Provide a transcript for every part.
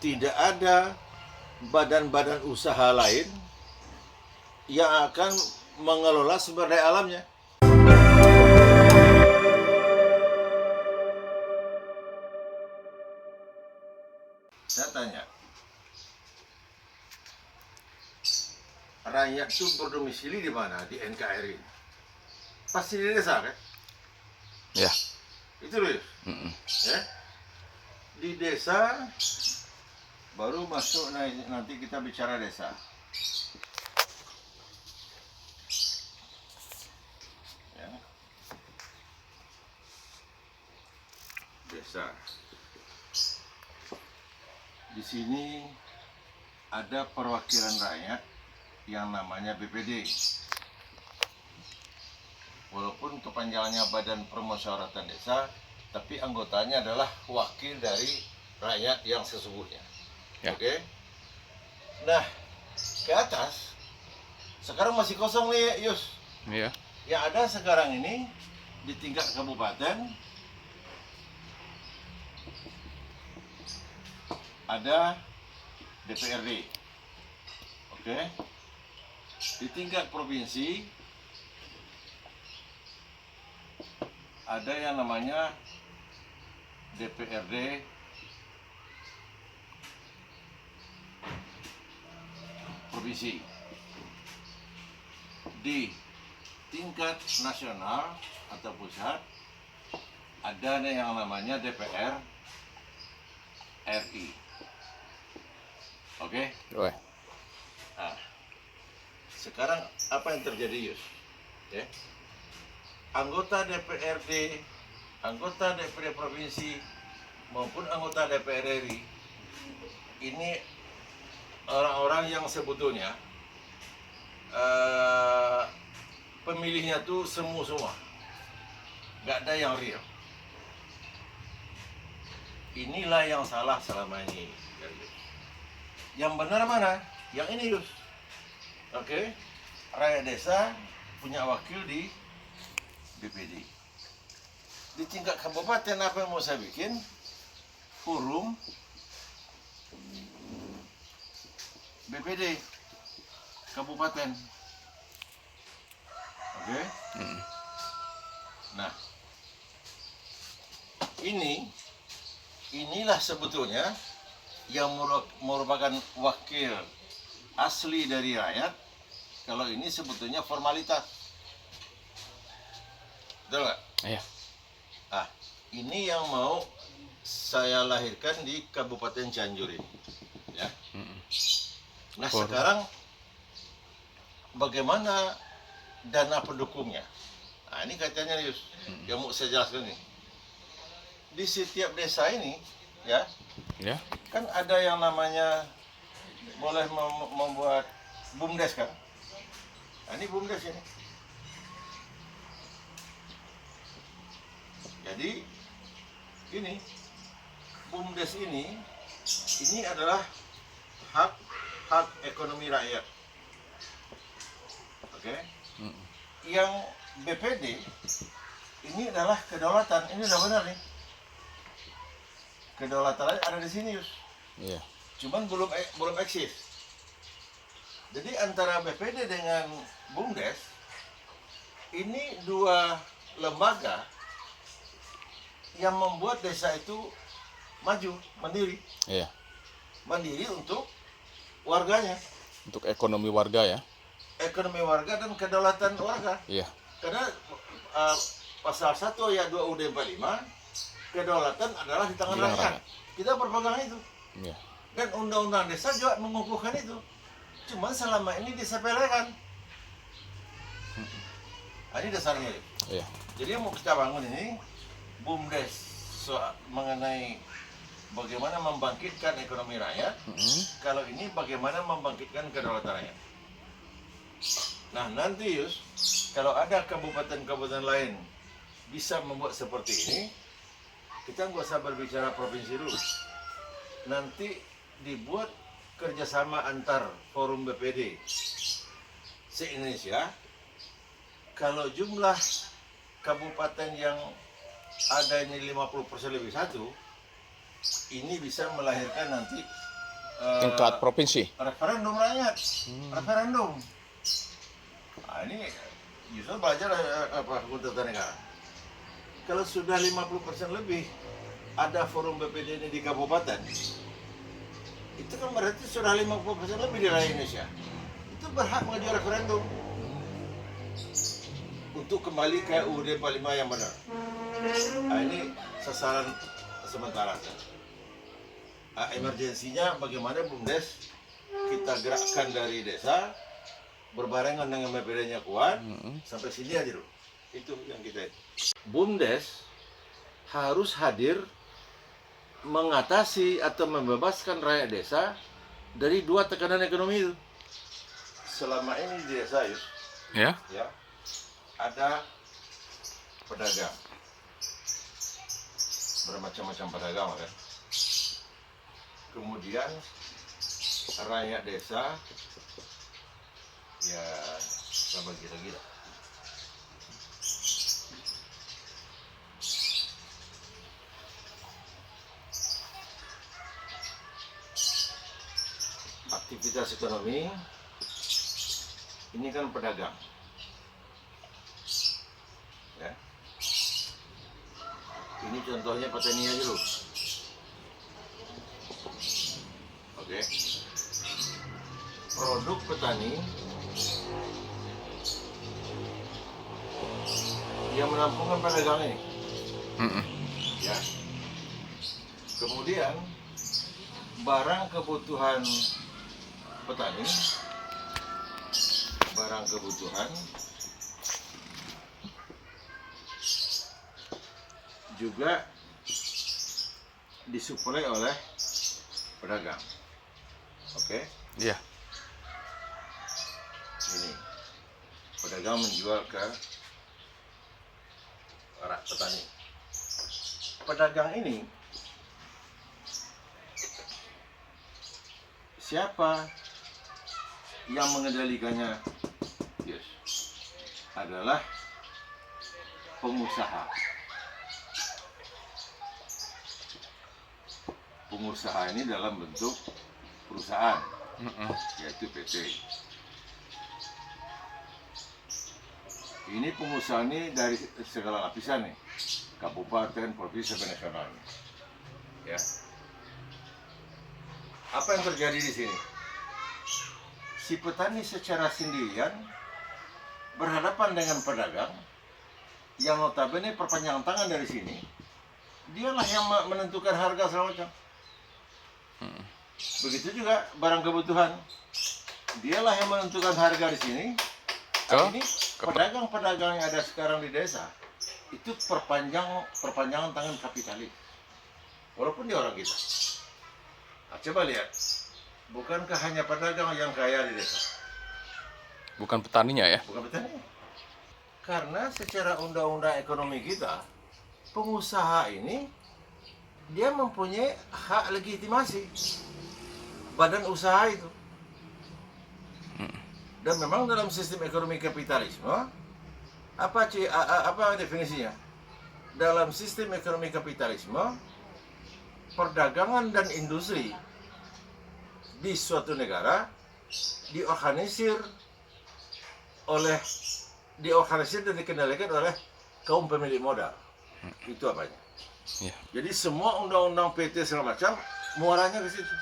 tidak ada badan-badan usaha lain yang akan mengelola sumber daya alamnya. Saya tanya, rakyat itu berdomisili di mana? Di NKRI. Pasti di desa kan? Ya. Itu loh. Ya. Di desa baru masuk, nanti kita bicara desa. Ya. Desa. Di sini ada perwakilan rakyat yang namanya BPD. Walaupun kepanjangannya Badan Permusyawaratan Desa, tapi anggotanya adalah wakil dari rakyat yang sesungguhnya. Ya. Oke. Nah, ke atas sekarang masih kosong nih, Yus. Iya. Yang ada sekarang ini di tingkat kabupaten ada DPRD. Oke. Di tingkat provinsi ada yang namanya DPRD provinsi. Di tingkat nasional atau pusat ada yang namanya DPR RI. Oke? Wah. Nah, sekarang apa yang terjadi, Yus? Ya. Anggota DPRD, anggota DPRD provinsi maupun anggota DPR RI ini orang-orang yang sebetulnya pemilihnya tuh semua, nggak ada yang real. Inilah yang salah selama ini. Yang benar mana? Yang ini, Yus. Oke, rakyat desa punya wakil di BPD. Di tingkat kabupaten apa yang mau saya bikin? Forum BPD kabupaten. Oke. Nah, inilah sebetulnya yang merupakan wakil asli dari rakyat. Kalau ini sebetulnya formalitas. Betul nggak? Iya. Ah, ini yang mau saya lahirkan di Kabupaten Cianjur ini. Ya. Nah, sekarang bagaimana dana pendukungnya? Nah, ini katanya, Yus, yang mau saya jelaskan nih. Di setiap desa ini, ya, kan ada yang namanya boleh membuat BUMDes kan? Nah, ini BUMDes ini. Jadi ini BUMDes ini adalah hak ekonomi rakyat. Oke? Yang BPD ini adalah kedaulatan. Ini udah benar nih. Kedaulatan ada di sini, Yus. Iya. Cuman belum eksis. Jadi antara BPD dengan BUMDes ini dua lembaga yang membuat desa itu maju, mandiri. Iya. Mandiri untuk warganya. Untuk ekonomi warga ya. Ekonomi warga dan kedaulatan warga. Iya. Karena pasal 1 ayat 2 UUD 45, kedaulatan adalah di tangan rakyat. Kita berpegang itu. Iya. Dan undang-undang desa juga mengukuhkan itu. Cuman selama ini disepelekan. Nah, ini dasarnya. Iya. Jadi yang mau kita bangun ini BUMDes mengenai bagaimana membangkitkan ekonomi rakyat. Kalau ini bagaimana membangkitkan kedaulatan rakyat. Nah, nanti, Yus, kalau ada kabupaten-kabupaten lain bisa membuat seperti ini, kita nggak usah berbicara provinsi dulu. Nanti dibuat kerjasama antar forum BPD se-Indonesia. Kalau jumlah kabupaten yang ada ini 50% lebih satu, ini bisa melahirkan nanti Tingkat provinsi. referendum rakyat, referendum. Nah, ini justru belajar hukum tata negara. Kalau sudah 50% lebih ada forum BPD ini di kabupaten, itu kan berarti sudah 50% lebih di rakyat Indonesia. Itu berhak mengajukan referendum untuk kembali ke UUD 45 yang benar. Nah, ini sasaran sementara. Emergensinya bagaimana BUMDes kita gerakkan dari desa berbarengan dengan BPD-nya kuat sampai sini aja dulu. Itu yang kita. BUMDes harus hadir mengatasi atau membebaskan rakyat desa dari dua tekanan ekonomi itu. Selama ini di desa Ya. ya ada pedagang, bermacam-macam pedagang kan. Kemudian rakyat desa ya sama gila-gila. Aktivitas ekonomi ini kan pedagang, ya. Ini contohnya petani aja loh. Oke. Produk petani yang menampungkan pedagang ini, ya. Kemudian barang kebutuhan petani, barang kebutuhan juga disuplai oleh pedagang. Oke. Iya. Ini pedagang menjual ke petani. Pedagang ini siapa yang mengendalikannya? Yes. Adalah pengusaha. Pengusaha ini dalam bentuk perusahaan, yaitu PT. Ini pengusaha ini dari segala lapisan nih, kabupaten, provinsi, sampai nasional. Ya. Apa yang terjadi di sini? Si petani secara sendirian berhadapan dengan pedagang yang notabene perpanjangan tangan dari sini. Dialah yang menentukan harga segala macam. Begitu juga barang kebutuhan. Dialah yang menentukan harga di sini. Ini pedagang-pedagang yang ada sekarang di desa itu perpanjangan tangan kapitalis. Walaupun dia orang kita. Nah, coba lihat, bukankah hanya pedagang yang kaya di desa? Bukan petaninya ya? Bukan petani. Karena secara undang-undang ekonomi kita, pengusaha ini dia mempunyai hak legitimasi badan usaha itu. Dan memang dalam sistem ekonomi kapitalisme, apa definisinya? Dalam sistem ekonomi kapitalisme, perdagangan dan industri di suatu negara diorganisir dan dikendalikan oleh kaum pemilik modal. Itu apanya? Ya. Jadi semua undang-undang PT segala macam muaranya ke situ.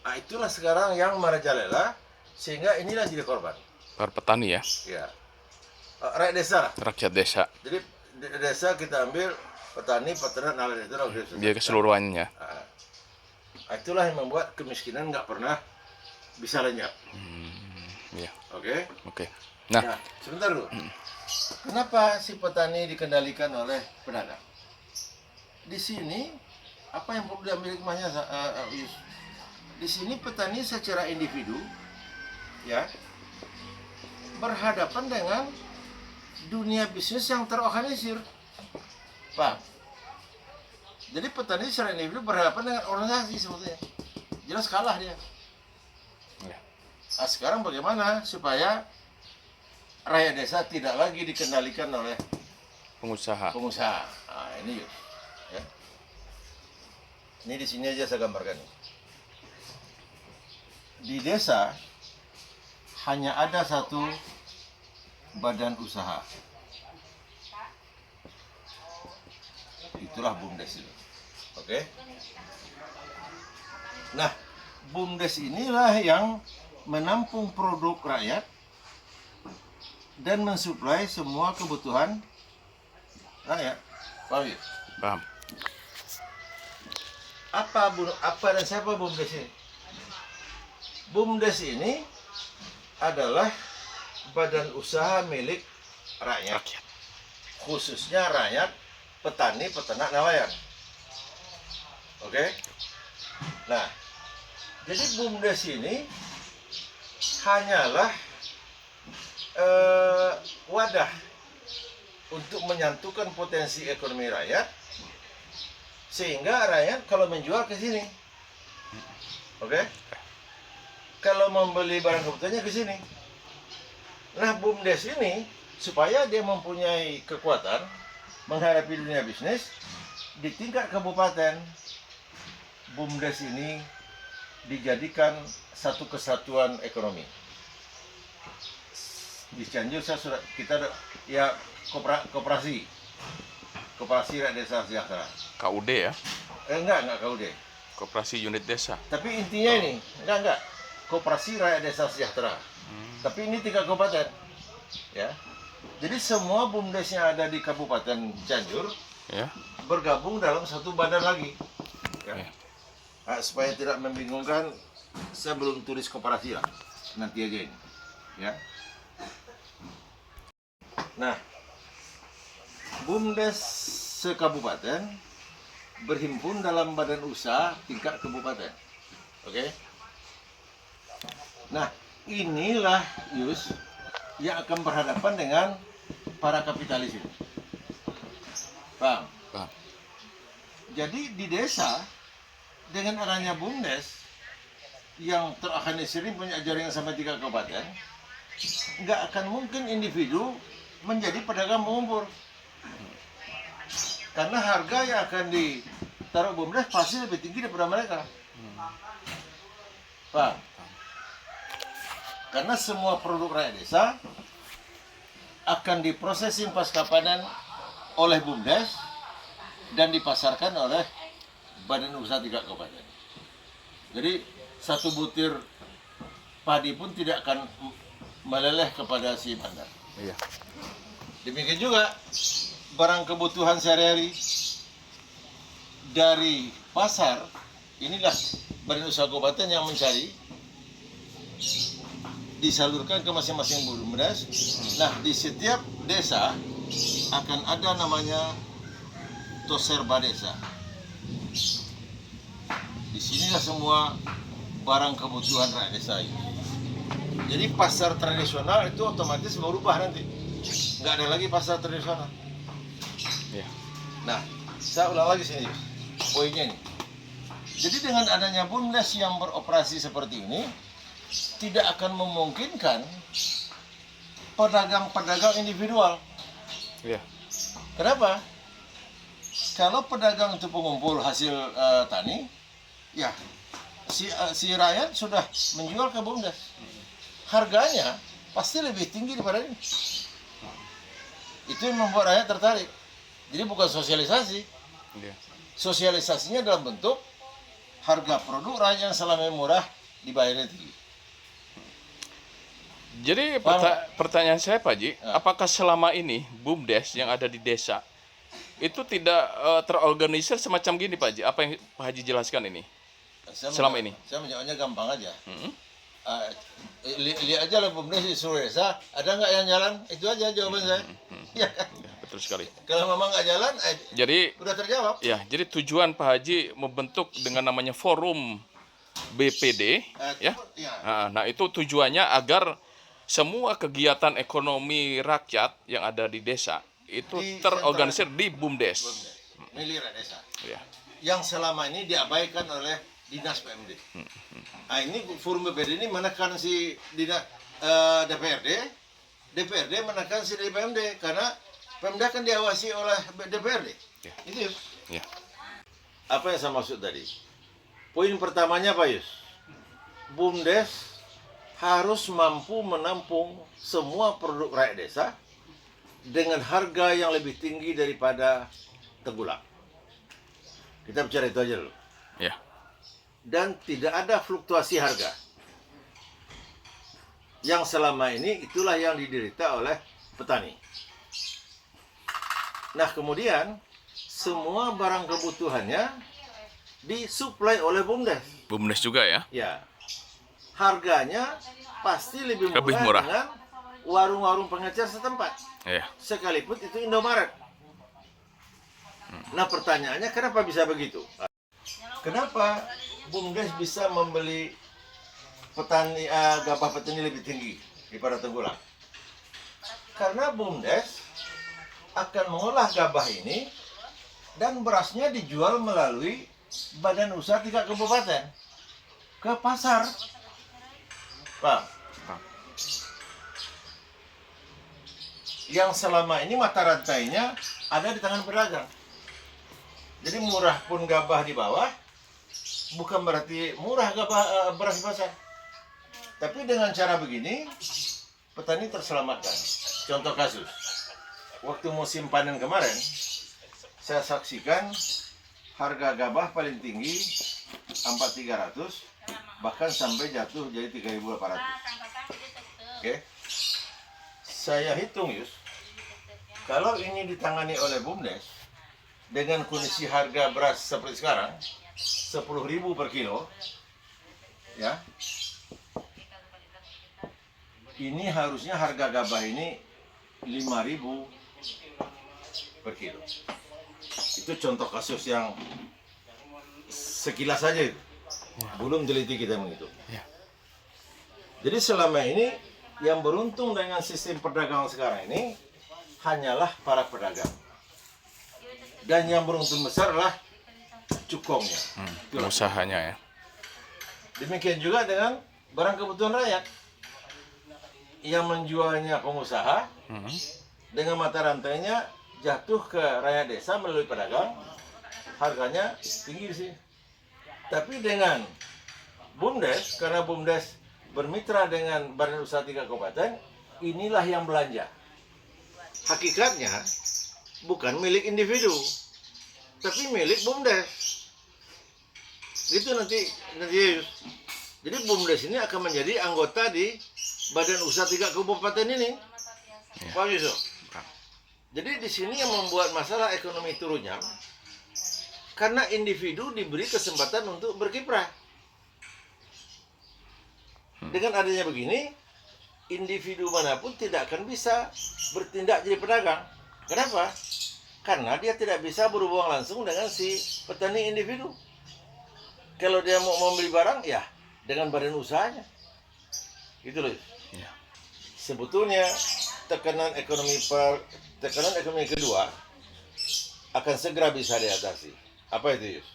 Nah, itulah sekarang yang merajalela sehingga inilah jadi korban. Para petani ya? Ya. Rakyat desa lah. Rakyat desa. Jadi di desa kita ambil petani, peternak, nelayan itu lah. Dia keseluruhannya. Nah, itulah yang membuat kemiskinan nggak pernah bisa lenyap. Iya. Oke? Oke. Nah, Nah, sebentar dulu. Kenapa si petani dikendalikan oleh pedagang? Di sini apa yang perlu diambil hikmahnya? Di sini petani secara individu, ya, berhadapan dengan dunia bisnis yang terorganisir, Pak. Jadi petani secara individu berhadapan dengan organisasi sebetulnya. Jelas kalah dia. ya. Nah, sekarang bagaimana supaya rakyat desa tidak lagi dikendalikan oleh Pengusaha. pengusaha? Nah, ini yuk. Ya. Ini di sini aja saya gambarkan. di desa hanya ada satu badan usaha. Itulah BUMDes itu. Oke? Nah, BUMDes inilah yang menampung produk rakyat dan mensuplai semua kebutuhan rakyat. Paham ya? Paham. Apa dan siapa BUMDes ini? BUMDes ini adalah badan usaha milik rakyat, Rakyat. khususnya rakyat, petani, peternak, nelayan. Oke? Nah, jadi BUMDes ini hanyalah wadah untuk menyatukan potensi ekonomi rakyat, sehingga rakyat kalau menjual ke sini, oke? Kalau membeli barang kebutuhannya ke sini. Nah, BUMDes ini supaya dia mempunyai kekuatan menghadapi dunia bisnis di tingkat kabupaten, BUMDes ini dijadikan satu kesatuan ekonomi. Di Cianjur kita ya koperasi rakyat desa sejahtera. KUD ya, Enggak KUD. Koperasi Unit Desa. Tapi intinya ini, enggak. Koperasi Rakyat Desa Sejahtera. Tapi ini 3 kabupaten. Ya. Jadi semua BUMDes yang ada di Kabupaten Cianjur Ya. bergabung dalam satu badan lagi. Ya. Ya. Nah, supaya tidak membingungkan, saya belum tulis koperasi lah. Nanti aja ini. Ya. Nah, BUMDes sekabupaten berhimpun dalam badan usaha tingkat kabupaten. Oke? Nah, inilah Yus yang akan berhadapan dengan para kapitalis ini. Paham? Paham. Jadi di desa dengan adanya BUMDes yang terorganisir ini punya jaringan sampai 3 kabupaten, nggak akan mungkin individu menjadi pedagang pengumpul. Karena harga yang akan ditaruh BUMDes pasti lebih tinggi daripada mereka. Paham? Karena semua produk rakyat desa akan diprosesin pasca panen oleh BUMDes dan dipasarkan oleh badan usaha 3 kabupaten. Jadi satu butir padi pun tidak akan meleleh kepada si bandar. Iya. Demikian juga barang kebutuhan sehari-hari dari pasar, inilah badan usaha kabupaten yang mencari, disalurkan ke masing-masing BUMDes. Nah, di setiap desa akan ada namanya Toserba Desa. Di sinilah semua barang kebutuhan rakyat desa ini. Jadi pasar tradisional itu otomatis berubah nanti. Nggak ada lagi pasar tradisional. Iya. Nah, saya ulang lagi sini, poinnya nih. Jadi dengan adanya BUMDes yang beroperasi seperti ini, tidak akan memungkinkan pedagang-pedagang individual. Iya. Kenapa? Kalau pedagang itu pengumpul hasil tani, ya si rakyat sudah menjual ke BUMDes. Harganya pasti lebih tinggi daripada ini. Itu yang membuat rakyat tertarik. Jadi bukan sosialisasi. Iya. Sosialisasinya dalam bentuk harga produk rakyat yang selama ini murah dibayarnya tinggi. Jadi pertanyaan saya Pak Haji, apakah selama ini BUMDes yang ada di desa itu tidak terorganisir semacam gini Pak Haji? Apa yang Pak Haji jelaskan ini? Selama ini? Saya menjawabnya gampang aja. Lihat aja lah BUMDes di seluruh desa, ada nggak yang jalan? Itu aja jawaban saya. Ya kan? Ya, betul sekali. Kalau memang nggak jalan, Jadi udah terjawab. ya, jadi tujuan Pak Haji membentuk dengan namanya forum BPD, ya. Nah, itu tujuannya agar semua kegiatan ekonomi rakyat yang ada di desa itu terorganisir di BUMDes. Milik rakyat desa. Ya. Yang selama ini diabaikan oleh dinas PMD. Nah, ini forum BPD ini menekan si dinas DPRD menekan si PMD karena PMD kan diawasi oleh DPRD. Ya. Itu. Ya. Apa yang saya maksud tadi? Poin pertamanya Pak Yus, BUMDes harus mampu menampung semua produk rakyat desa dengan harga yang lebih tinggi daripada tengkulak. Kita bicara itu aja dulu. Ya. Dan tidak ada fluktuasi harga. Yang selama ini itulah yang diderita oleh petani. Nah, kemudian semua barang kebutuhannya disuplai oleh BUMDes. BUMDes juga ya. Ya. Harganya pasti lebih Lebih murah murah. dengan warung-warung pengecer setempat. Ya. Sekalipun itu Indomaret. Nah, pertanyaannya kenapa bisa begitu? Kenapa BUMDes bisa membeli gabah petani lebih tinggi daripada tengkulak? Karena BUMDes akan mengolah gabah ini dan berasnya dijual melalui badan usaha tingkat kabupaten ke pasar. Pak, yang selama ini mata rantainya ada di tangan pedagang. Jadi murah pun gabah di bawah, bukan berarti murah gabah beras di pasar. Tapi dengan cara begini, petani terselamatkan. Contoh kasus, waktu musim panen kemarin, saya saksikan harga gabah paling tinggi 4.300, bahkan sampai jatuh jadi 3.800. Oke. Saya hitung, Yus, kalau ini ditangani oleh BUMDes dengan kondisi harga beras seperti sekarang 10.000 per kilo, ya, ini harusnya harga gabah ini 5.000 per kilo. Itu contoh kasus yang sekilas saja itu. Belum teliti kita menghitung. Ya. Jadi selama ini yang beruntung dengan sistem perdagangan sekarang ini hanyalah para pedagang. Dan yang beruntung besar adalah cukongnya. Usahanya ya. Demikian juga dengan barang kebutuhan rakyat. Yang menjualnya pengusaha dengan mata rantainya jatuh ke rakyat desa melalui pedagang, harganya tinggi sih. Tapi dengan BUMDes, karena BUMDes bermitra dengan badan usaha tingkat kabupaten, inilah yang belanja. Hakikatnya bukan milik individu, tapi milik BUMDes. Itu nanti. Jadi BUMDes ini akan menjadi anggota di badan usaha tingkat kabupaten ini. Pak Yusuf. Jadi di sini yang membuat masalah ekonomi turunnya, karena individu diberi kesempatan untuk berkiprah. Dengan adanya begini, individu manapun tidak akan bisa bertindak jadi pedagang. Kenapa? Karena dia tidak bisa berhubungan langsung dengan si petani individu. Kalau dia mau membeli barang, ya dengan badan usahanya. Gitu loh. Ya. Sebetulnya tekanan ekonomi kedua akan segera bisa diatasi. Apa itu, Yus?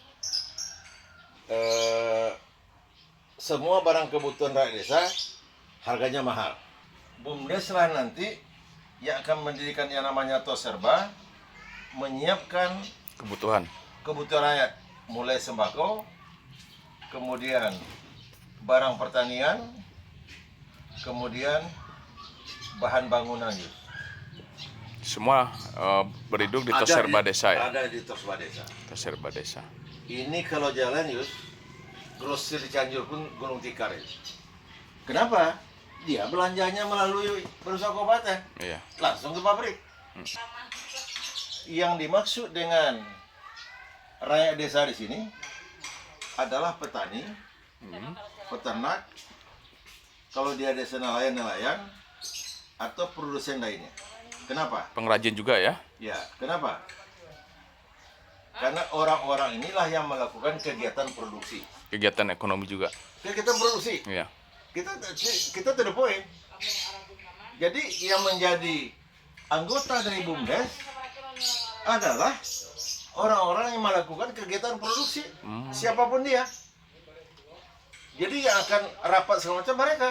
Semua barang kebutuhan rakyat desa harganya mahal. BUMDes lah nanti yang akan mendirikan yang namanya Toserba, menyiapkan Kebutuhan. rakyat, mulai sembako, kemudian barang pertanian, kemudian bahan bangunan, Yus. Semua berhidup di Toserba Desa ya. Ada di Toserba Desa. Toserba Desa. Ini kalau jalan, Yus, grosir di Cianjur pun gulung tikar, Yus. Kenapa? Dia belanjanya melalui berusaha kabupaten, Iya. langsung ke pabrik. Yang dimaksud dengan rakyat desa di sini adalah petani, peternak, kalau dia desa nelayan, atau produsen lainnya. Kenapa? Pengrajin juga ya. Ya, kenapa? Karena orang-orang inilah yang melakukan kegiatan produksi. Kegiatan ekonomi juga. Kegiatan produksi. Iya. Kita to the point. Jadi yang menjadi anggota dari BUMDes adalah orang-orang yang melakukan kegiatan produksi, siapapun dia. Jadi yang akan rapat segala macam mereka.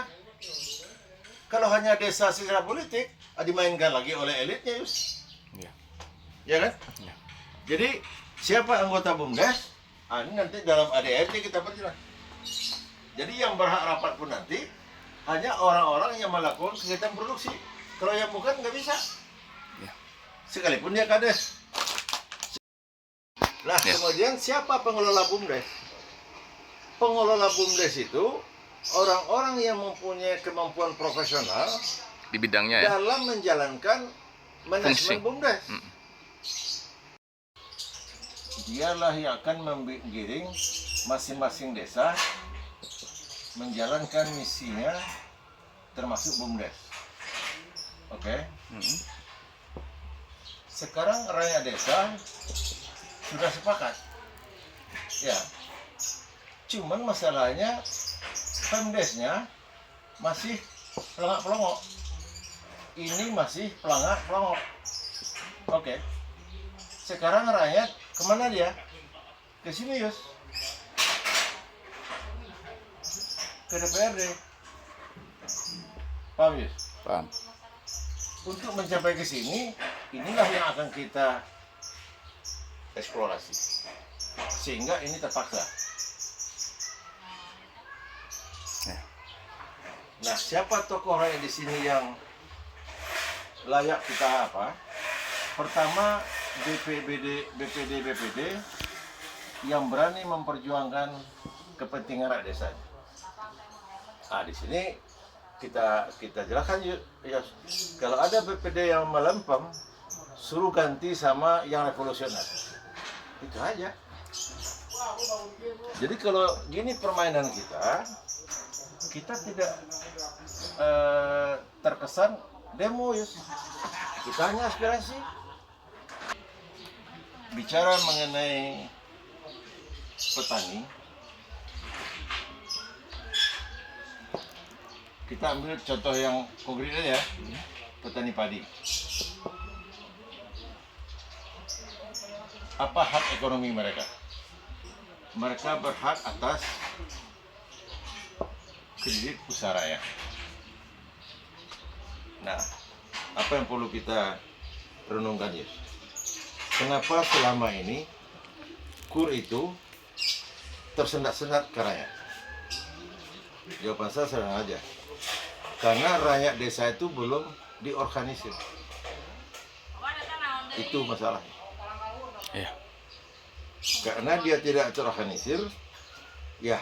Kalau hanya desa secara politik, dimainkan lagi oleh elitnya, Yus. Iya. Ya kan? Iya. Jadi siapa anggota BUMDes? Ini nanti dalam ADRT kita perjelas. Jadi yang berhak rapat pun nanti hanya orang-orang yang melakukan kegiatan produksi. Kalau yang bukan nggak bisa. Ya. Sekalipun dia kades. Nah, Ya. kemudian siapa pengelola BUMDes? Pengelola BUMDes itu orang-orang yang mempunyai kemampuan profesional Di bidangnya ya. dalam menjalankan Fungsi. manajemen BUMDes. Mm. Dialah yang akan menggiring masing-masing desa menjalankan misinya termasuk BUMDes. Oke. Mm. Sekarang rakyat desa sudah sepakat. Ya. Cuman masalahnya Pemdesnya masih pelangak-pelongok. Ini masih pelangak-pelongok. Oke. Sekarang rakyat kemana dia? Ke sini, Yus. Ke DPRD. Paham, Yus? Paham. Untuk mencapai ke sini, inilah yang akan kita eksplorasi. Sehingga ini terpaksa. Ya. Nah, siapa tokoh rakyat di sini yang layak kita apa? Pertama, BPD yang berani memperjuangkan kepentingan rakyat desa. Nah, di sini kita jelaskan yuk. Ya, kalau ada BPD yang melempem, suruh ganti sama yang revolusioner. Itu aja. Jadi kalau gini permainan kita tidak terkesan demo, Yus. Kita hanya aspirasi. Bicara mengenai petani, kita ambil contoh yang konkret aja, petani padi. Apa hak ekonomi mereka? Mereka berhak atas kredit usaha rakyat. Nah, apa yang perlu kita renungkan, Yus? Kenapa selama ini KUR itu tersendat-sendat ke rakyat? Jawaban saya sederhana aja. Karena rakyat desa itu belum diorganisir. Itu masalahnya. Ya. Karena dia tidak terorganisir, ya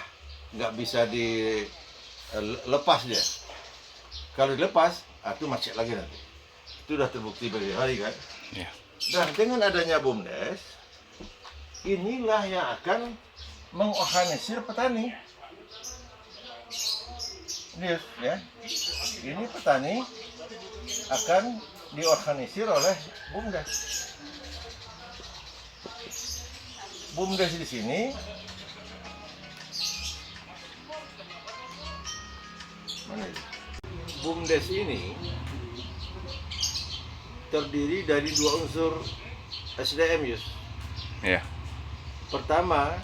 nggak bisa dilepas dia. Kalau dilepas, itu macet lagi nanti. Itu sudah terbukti berkali-kali kan. Ya. Dan dengan adanya BUMDes, inilah yang akan mengorganisir petani. Ini ya, ini petani akan diorganisir oleh BUMDes. BUMDes di sini mana ini? BUMDes ini terdiri dari dua unsur SDM, Yus. Ya. Pertama,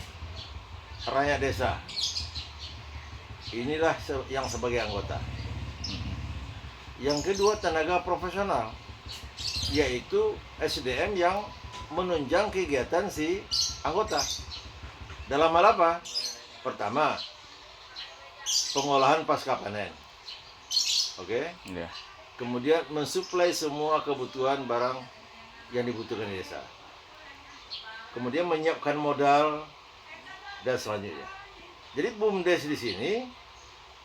rakyat desa. Inilah yang sebagai anggota. Yang kedua, tenaga profesional, yaitu SDM yang menunjang kegiatan si anggota. Dalam hal apa? Pertama, pengolahan pasca panen. Oke? Ya. Kemudian mensuplai semua kebutuhan barang yang dibutuhkan di desa. Kemudian menyiapkan modal dan selanjutnya. Jadi BUMDes di sini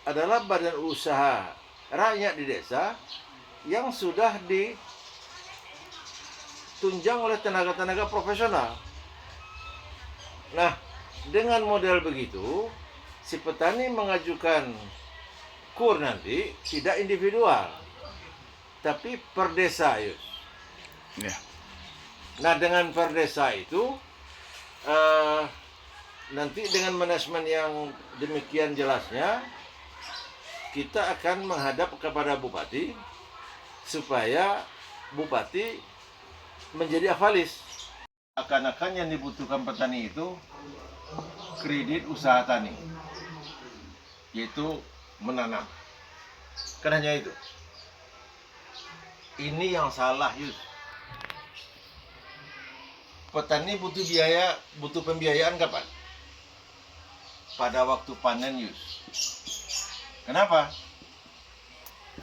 adalah badan usaha rakyat di desa yang sudah ditunjang oleh tenaga-tenaga profesional. Nah, dengan model begitu, si petani mengajukan KUR nanti tidak individual, tapi per desa, Yus. Ya. Nah, dengan per desa itu nanti dengan manajemen yang demikian jelasnya, kita akan menghadap kepada bupati supaya bupati menjadi avalis. Akan-akan yang dibutuhkan petani itu kredit usaha tani, yaitu menanam. Kan hanya itu. Ini yang salah, Yus. Petani butuh pembiayaan kapan? Pada waktu panen, Yus. Kenapa?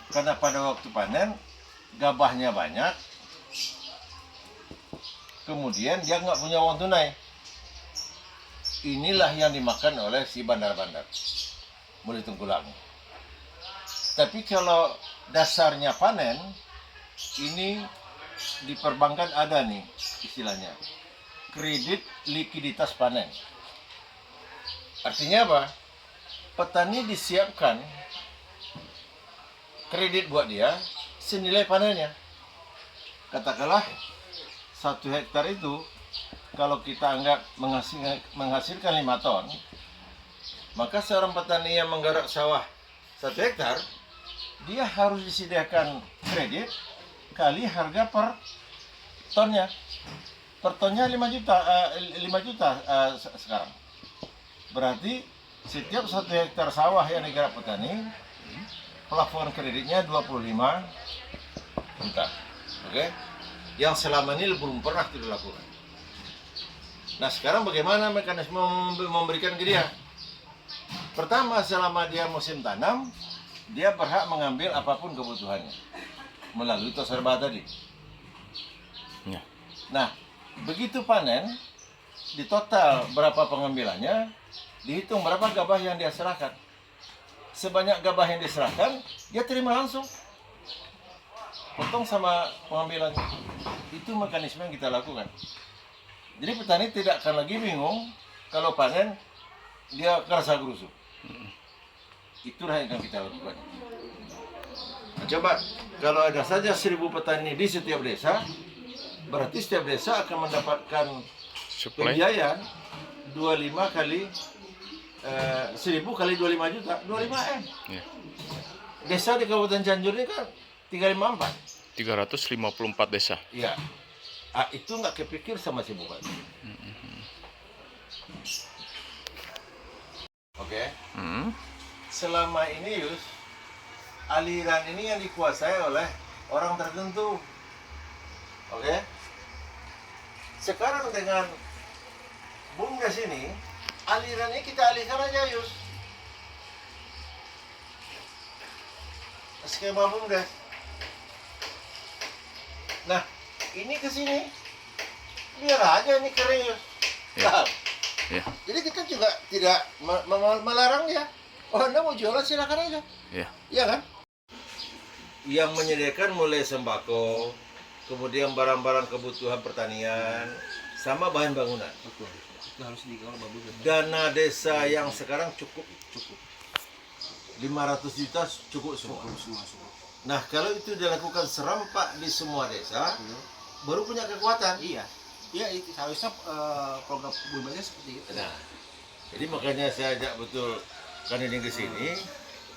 Karena pada waktu panen gabahnya banyak, kemudian dia nggak punya uang tunai. Inilah yang dimakan oleh si bandar-bandar, boleh tenggelam. Tapi kalau dasarnya panen, ini di perbankan ada nih istilahnya, kredit likuiditas panen. Artinya apa? Petani disiapkan kredit buat dia senilai panennya. Katakanlah 1 hektar itu kalau kita anggap menghasilkan 5 ton, maka seorang petani yang menggarap sawah 1 hektar, dia harus disediakan kredit kali harga per tonnya. Per tonnya 5 juta sekarang. Berarti setiap 1 hektar sawah yang digarap petani, plafon kreditnya 25 juta. Oke? Yang selama ini belum pernah dilakukan. Nah, sekarang bagaimana mekanisme memberikan ke dia? Pertama, selama dia musim tanam, dia berhak mengambil apapun kebutuhannya melalui tos serba tadi. Ya. Nah, begitu panen, di total berapa pengambilannya, dihitung berapa gabah yang dia serahkan. Sebanyak gabah yang diserahkan, dia terima langsung. Potong sama pengambilannya. Itu mekanisme yang kita lakukan. Jadi petani tidak akan lagi bingung kalau panen dia kerasa gerusu. Itulah yang akan kita lakukan. Nah, coba kalau ada saja 1.000 petani di setiap desa, berarti setiap desa akan mendapatkan pembiayaan 25 kali 1.000 kali 25 juta, 25 M. Ya. Desa di Kabupaten Cianjur ini kan 354. 354 desa. Iya. Itu nggak kepikir sama si bupati. Oke. Selama ini Yus, aliran ini yang dikuasai oleh orang tertentu. Oke. Sekarang dengan BUMDes ini, alirannya kita alihkan aja Yus. Skema BUMDes. Nah, ini ke sini. Biar aja ini kering Yus. Ya. Ya. Jadi kita juga tidak melarang dia. Oh, Anda mau jualan silakan aja. Ya. Iya kan? Yang menyediakan mulai sembako, kemudian barang-barang kebutuhan pertanian, sama bahan bangunan. Betul. Itu harus dikawal bagus. Dana desa yang sekarang cukup. 500 juta cukup semua. Nah, kalau itu dilakukan serempak di semua desa, baru punya kekuatan. Iya. Iya, itu harusnya program BUMDesnya seperti itu. Nah, jadi makanya saya ajak betul kan ini ke sini.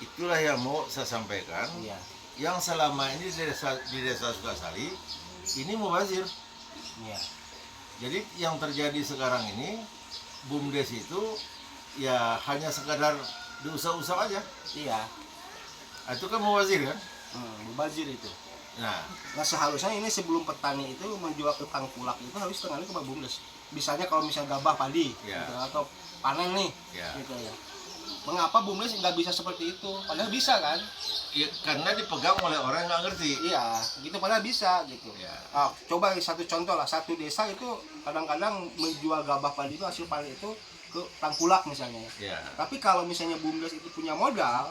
Itulah yang mau saya sampaikan. Iya. Yang selama ini di desa Sukasari ini mubazir. Iya. Jadi yang terjadi sekarang ini BUMDes itu ya hanya sekadar diusah-usah aja. Iya. Itu kan mubazir kan? Mubazir itu. Nah, Seharusnya ini sebelum petani itu menjual ke tangkulak itu harus tengahnya ke BUMDes. Misalnya kalau misalnya gabah padi Ya. gitu, atau panen nih, Ya. gitu ya. Mengapa BUMDes nggak bisa seperti itu? Padahal bisa kan? ya, karena dipegang oleh orang yang nggak ngerti. Iya, gitu padahal bisa gitu. Ya. Coba satu contoh lah, satu desa itu kadang-kadang menjual gabah padi itu hasil panen itu ke tangkulak misalnya ya. Ya. Tapi kalau misalnya BUMDes itu punya modal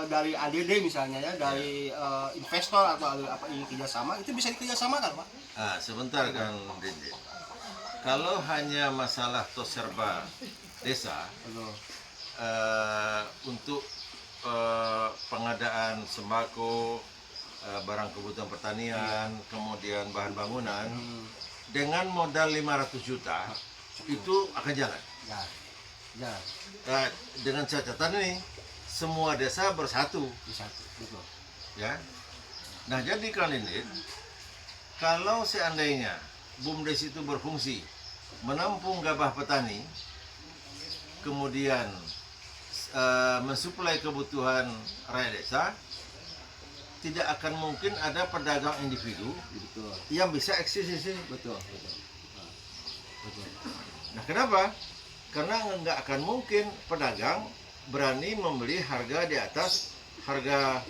dari ADD misalnya ya, dari investor atau apa ini kerjasama, itu bisa dikerjasamakan Pak. Sebentar Kang Dindin. Kalau hanya masalah tos serba desa, untuk pengadaan sembako, barang kebutuhan pertanian, kemudian bahan bangunan, dengan modal 500 juta, itu akan jalan. Ya, Dengan catatan ini, semua desa bersatu. bisa, betul. Ya. Nah, jadi Kang Dindin, kalau seandainya BUMDes itu berfungsi menampung gabah petani, kemudian mensuplai kebutuhan rakyat desa, tidak akan mungkin ada pedagang individu Betul. yang bisa eksis di sini. Betul. Nah, kenapa? Karena nggak akan mungkin pedagang berani membeli harga di atas harga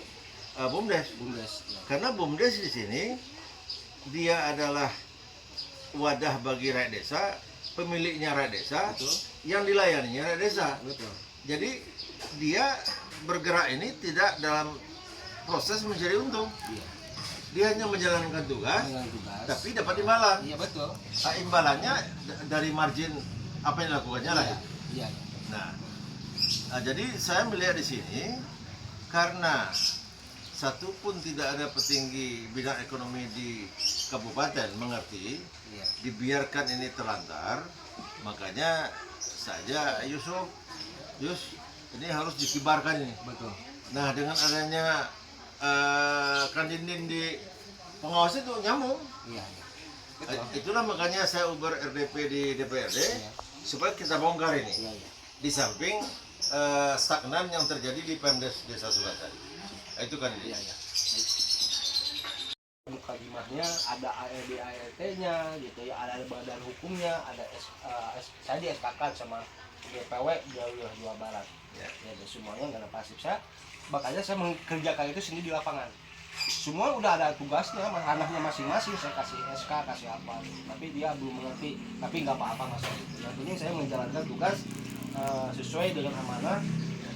BUMDes. Bumdes. Ya. Karena BUMDes di sini dia adalah wadah bagi rakyat desa, pemiliknya rakyat desa, Betul. yang dilayaninya rakyat desa. Betul. Jadi dia bergerak ini tidak dalam proses mencari untung. Iya. Dia hanya menjalankan tugas, Dengan tugas. tapi dapat imbalan. Iya betul. Imbalannya dari margin apa yang dilakukannya lah. Iya. Iya. Nah, jadi saya melihat di sini karena satu pun tidak ada petinggi bidang ekonomi di kabupaten mengerti, Iya. dibiarkan ini terlantar, makanya saja Yus, ini harus dikibarkan ini. Betul. Nah, dengan adanya Kandinin di pengawas itu nyambung. Iya. Iya. Betul. Itulah makanya saya uber RDP di DPRD Iya. supaya kita bongkar ini. Iya. Iya. Di samping stagnan yang terjadi di Pemdes Desa Sulatan. Itu kan ini. Iya. Iya. Mukadimahnya ada ART-nya gitu ya, ada badan hukumnya, ada saya di SKK sama GPW Jawa Barat. Ya. Ya, dan semuanya nggak ada pasif. Makanya saya mengerjakan itu sendiri di lapangan. Semua udah ada tugasnya, anaknya masing-masing, saya kasih SK, kasih apa, tapi dia belum mengerti. Tapi nggak apa-apa masalah itu. Yang penting saya menjalankan tugas sesuai dengan amanah,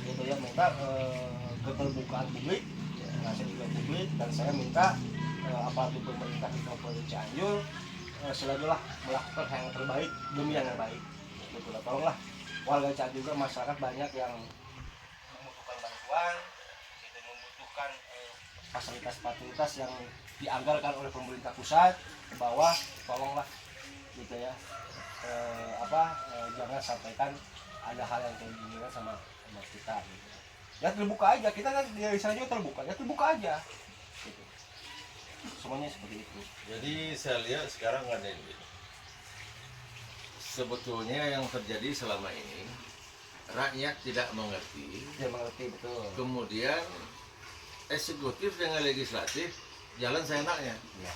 gitu ya, minta keterbukaan publik, nah, saya juga publik, dan saya minta aparatur pemerintah di Kabupaten Cianjur selalulah melakukan yang terbaik demi yang terbaik. Betul, tolonglah warga Cianjur juga, masyarakat banyak yang membutuhkan bantuan, gitu, membutuhkan fasilitas-fasilitas yang dianggarkan oleh pemerintah pusat ke bawah, tolonglah gitu ya, jangan sampaikan ada hal yang kayak gini kan sama kita gitu. Ya terbuka aja, kita kan dari sana juga terbuka, ya terbuka aja gitu. Semuanya seperti itu. Jadi saya lihat sekarang kan ini. Sebetulnya yang terjadi selama ini rakyat tidak mengerti. Dia mengerti betul. Kemudian eksekutif dengan legislatif jalan seenaknya. Iya.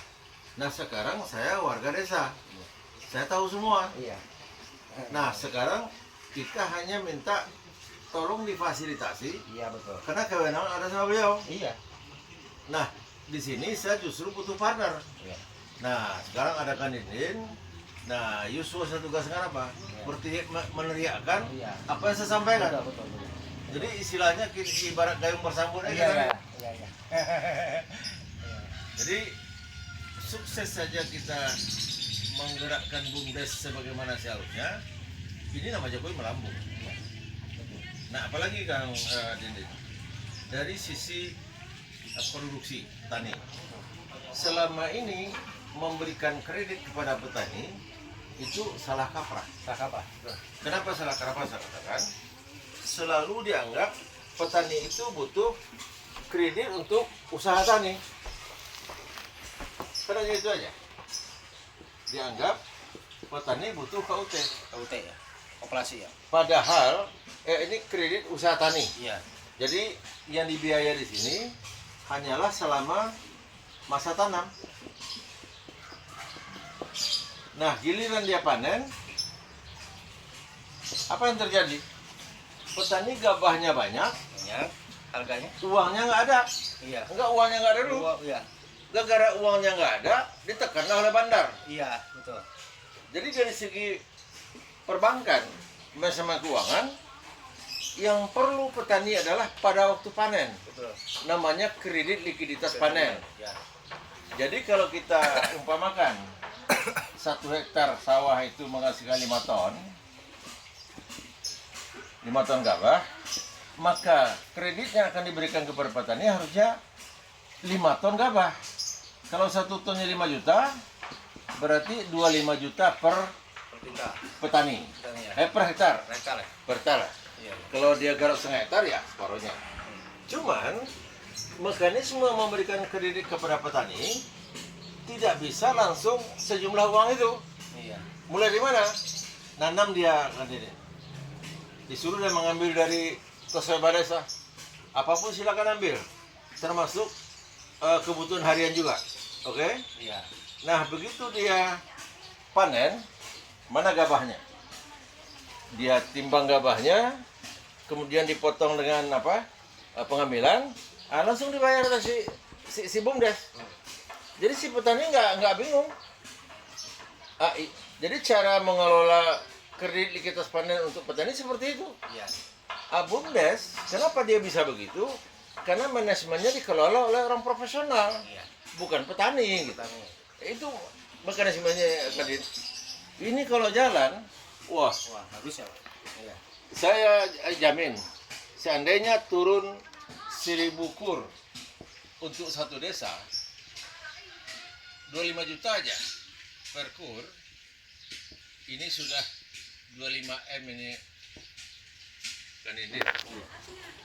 Nah sekarang saya warga desa, saya tahu semua. Iya. Nah sekarang kita hanya minta tolong difasilitasi Iya betul. karena kewenangan ada sama beliau. Iya. Nah di sini saya justru butuh partner. Iya. Nah sekarang ada Kandinin. Nah Yusuf saya tugaskan apa? Meneriakkan Iya. apa yang saya sampaikan. Betul, betul, betul. Jadi istilahnya ibarat gayung bersambut aja. Iya, kan? iya, iya, iya. Jadi sukses saja kita menggerakkan BUMDes sebagaimana seharusnya. Ini nama Jokowi melambung. Nah, apalagi Kang Dindin, dari sisi produksi tani, selama ini memberikan kredit kepada petani itu salah kaprah. Salah apa? Kenapa salah kaprah saya katakan? Selalu dianggap petani itu butuh kredit untuk usaha tani. Karena itu aja. Dianggap petani butuh KUT. KUT ya, operasi ya. Padahal ini kredit usaha tani. Iya. Jadi yang dibiaya di sini hanyalah selama masa tanam. Nah, giliran dia panen, apa yang terjadi? Petani gabahnya banyak, Banyak. Harganya? uangnya nggak ada. Iya. Enggak, uangnya nggak ada dulu. Iya. Gara-gara uangnya nggak ada, ditekan oleh bandar. Iya, betul. Jadi dari segi perbankan, manajemen keuangan, yang perlu petani adalah pada waktu panen. Betul. Namanya kredit likuiditas panen. Ya. Jadi kalau kita umpamakan 1 hektar sawah itu menghasilkan 5 ton gabah, maka kredit yang akan diberikan kepada petani harusnya 5 ton gabah. Kalau 1 tonnya 5 juta, berarti 25 juta per Perpindah. petani. Ya. Per hektar. Rekal ya. Per hektar. Iya. Kalau dia garap setengah hektar ya separuhnya. Cuman mekanisme memberikan kredit kepada petani tidak bisa langsung sejumlah uang itu. Iya. Mulai dari mana? Nanam dia nanti. Disuruh dia mengambil dari Toseba desa. Apapun silakan ambil. Termasuk kebutuhan harian juga. Oke? Iya. Nah, begitu dia panen, mana gabahnya? Dia timbang gabahnya, kemudian dipotong dengan apa pengambilan, langsung dibayar oleh si BUMDes. Jadi si petani nggak bingung. Jadi cara mengelola kredit likuiditas panen untuk petani seperti itu. Iya. BUMDes, kenapa dia bisa begitu? Karena manajemennya dikelola oleh orang profesional, bukan petani. Gitu. Itu mekanismenya kredit. Ini kalau jalan, wah Bagus ya, Pak. Iya. saya jamin, seandainya turun 1000 kur untuk satu desa, 25 juta aja per kur, ini sudah 25 M ini kan ini.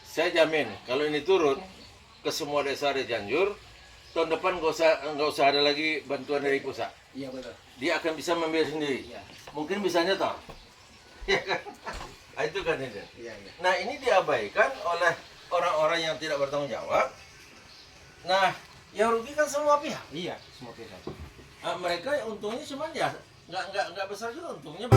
Saya jamin kalau ini turun ke semua desa di Cianjur, tahun depan nggak usah ada lagi bantuan dari pusat. Iya betul. Dia akan bisa membiayai sendiri. Iya. Mungkin bisa nyetor. Ya kan? Nah, itu kan ini. Iya. Nah, ini diabaikan oleh orang-orang yang tidak bertanggung jawab. Nah, yang rugi kan semua pihak. Iya, semua pihak. Mereka untungnya cuma ya nggak besar juga untungnya.